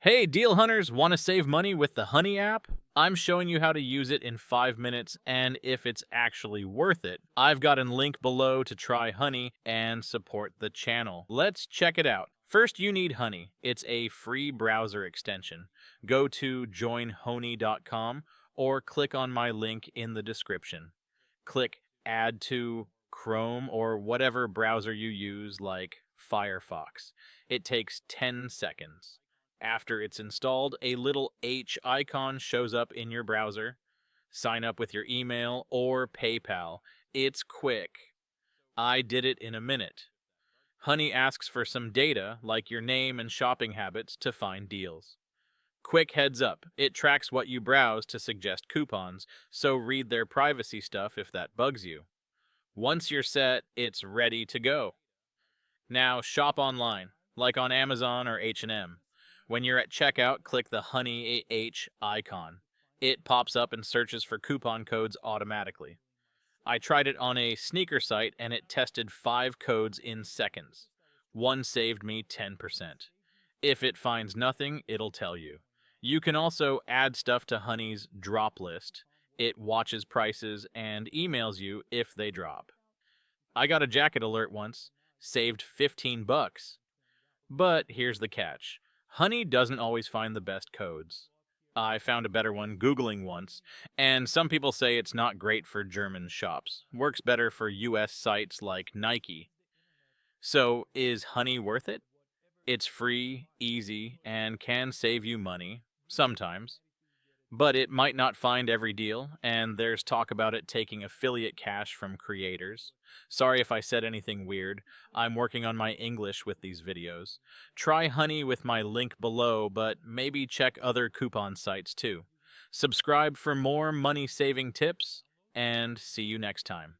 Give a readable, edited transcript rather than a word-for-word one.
Hey, deal hunters, want to save money with the Honey app? I'm showing you how to use it in 5 minutes and if it's actually worth it. I've got a link below to try Honey and support the channel. Let's check it out. First, you need Honey. It's a free browser extension. Go to joinhoney.com or click on my link in the description. Click Add to Chrome or whatever browser you use, like Firefox. It takes 10 seconds. After it's installed, a little H icon shows up in your browser. Sign up with your email or PayPal. It's quick. I did it in a minute. Honey asks for some data, like your name and shopping habits, to find deals. Quick heads up, it tracks what you browse to suggest coupons, so read their privacy stuff if that bugs you. Once you're set, it's ready to go. Now shop online, like on Amazon or H&M. When you're at checkout, click the Honey H icon. It pops up and searches for coupon codes automatically. I tried it on a sneaker site and it tested 5 codes in seconds. One saved me 10%. If it finds nothing, it'll tell you. You can also add stuff to Honey's drop list. It watches prices and emails you if they drop. I got a jacket alert once, saved 15 bucks. But here's the catch. Honey doesn't always find the best codes. I found a better one Googling once, and some people say it's not great for German shops. Works better for US sites like Nike. So, is Honey worth it? It's free, easy, and can save you money, sometimes. But it might not find every deal, and there's talk about it taking affiliate cash from creators. Sorry if I said anything weird. I'm working on my English with these videos. Try Honey with my link below, but maybe check other coupon sites too. Subscribe for more money-saving tips, and see you next time.